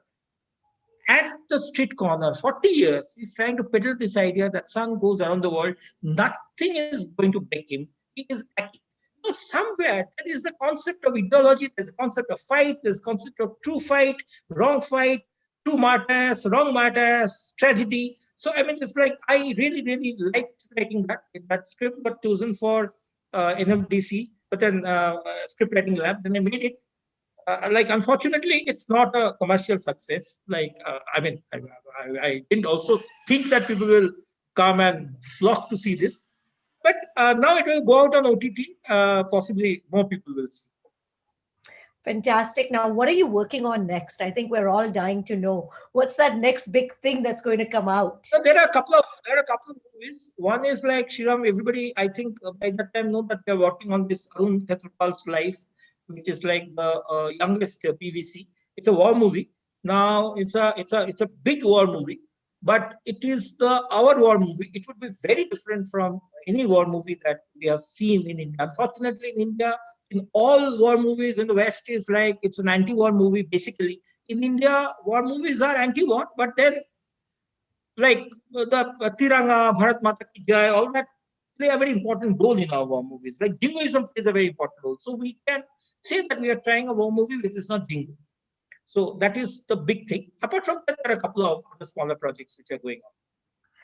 at the street corner, 40 years, he's trying to peddle this idea that sun goes around the world. Nothing is going to break him. He is acting. So somewhere, that is the concept of ideology. There's a concept of fight. There's a concept of true fight, true martyrs, wrong martyrs, tragedy. So, I mean, it's like, I really, really liked writing that. That script got chosen for NMDC, but then script writing lab, then I made it. Like, unfortunately, it's not a commercial success. Like, I mean, I didn't also think that people will come and flock to see this. But now it will go out on OTT. Possibly more people will see. Fantastic. Now, what are you working on next? I think we're all dying to know. What's that next big thing that's going to come out? So there are a couple of movies. One is like Shriram. Everybody, I think, by that time know that they're working on this Arun Khetrapal's life, which is like the youngest PVC. It's a war movie. Now it's a big war movie, but it is our war movie. It would be very different from any war movie that we have seen in India. Unfortunately, in India, in all war movies in the West is like it's an anti-war movie basically. In India, war movies are anti-war, but then like the Tiranga, Bharat Mata Ki Jai, all that play a very important role in our war movies. Like jingoism plays a very important role. So we can say that we are trying a war movie which is not jingo. So that is the big thing. Apart from that, there are a couple of other smaller projects which are going on.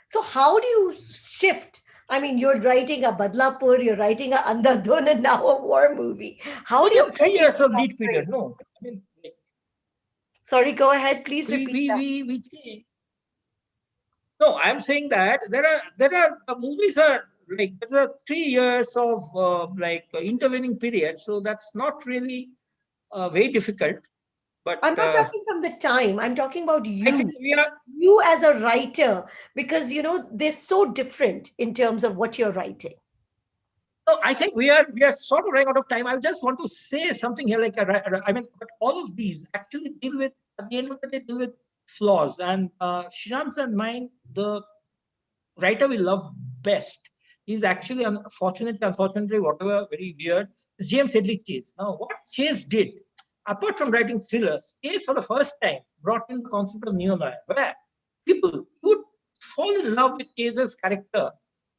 So how do you shift? I mean, you're writing a Badlapur, you're writing a Andhadhun, and now a war movie. How do you 3 years of lead period? No, I mean, like, sorry, go ahead. Please repeat that. we change. No, I'm saying that there are the movies are like there's a 3 years of intervening period, so that's not really very difficult. But I'm not talking from the time. I'm talking about you. I think you as a writer, because they're so different in terms of what you're writing. No, I think we are sort of running out of time. I just want to say something here. Like I mean, but all of these actually deal with at the end of the day deal with flaws. And Shriram's and mine, the writer we love best is actually unfortunately, whatever very weird, is James Headley Chase. Now, what Chase did, apart from writing thrillers, Chase for the first time brought in the concept of neo-noir, where people would fall in love with Chase's character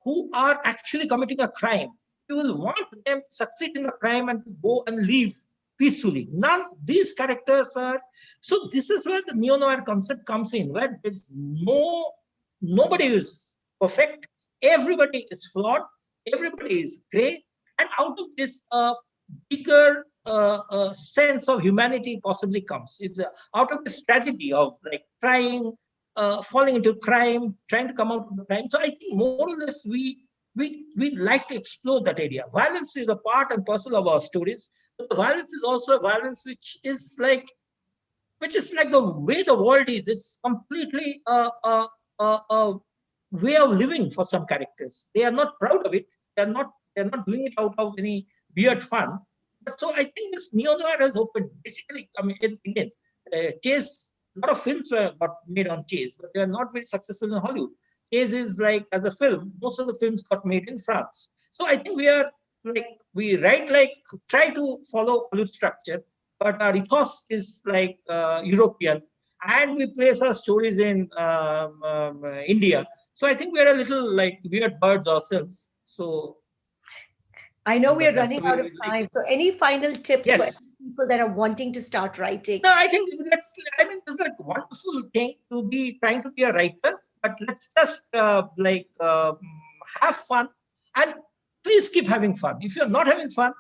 who are actually committing a crime. You will want them to succeed in the crime and to go and leave peacefully. None these characters are. So this is where the neo-noir concept comes in, where there's nobody is perfect, everybody is flawed, everybody is gray, and out of this bigger sense of humanity possibly comes. It's out of this tragedy of like trying, falling into crime, trying to come out of the crime. So I think more or less we like to explore that area. Violence is a part and parcel of our stories, but the violence is also a violence which is like the way the world is. It's completely a way of living for some characters. They are not proud of it. They're not doing it out of any weird fun. But so I think this neo-noir has opened. Basically, I mean, again, Chase, a lot of films got made on Chase, but they are not very successful in Hollywood. Chase is like, as a film, most of the films got made in France. So I think we try to follow Hollywood structure, but our ethos is like European, and we place our stories in India. So I think we are a little like weird birds ourselves. So I know we are running out of time. So any final tips for people that are wanting to start writing? No, I think it's like a wonderful thing to be trying to be a writer, but let's just have fun, and please keep having fun. If you're not having fun,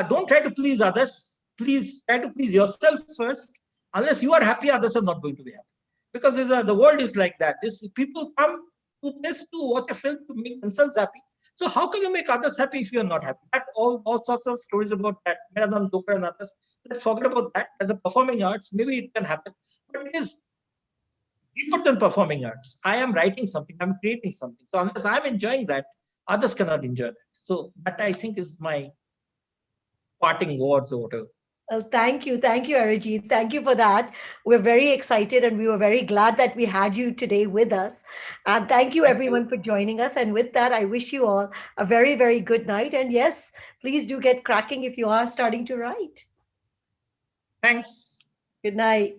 don't try to please others. Please try to please yourselves first. Unless you are happy, others are not going to be happy. Because the world is like that. People come do this to watch a film to make themselves happy. So how can you make others happy if you're not happy? That all sorts of stories about that, Meradam Dokar and others. Let's forget about that. As a performing arts, maybe it can happen, but it is deeper than performing arts. I am writing something, I'm creating something. So unless I'm enjoying that, others cannot enjoy that. So that I think is my parting words or whatever. Well, thank you. Thank you, Arijit. Thank you for that. We're very excited and we were very glad that we had you today with us. And thank you, Thank you. everyone, for joining us. And with that, I wish you all a very, very good night. And yes, please do get cracking if you are starting to write. Thanks. Good night.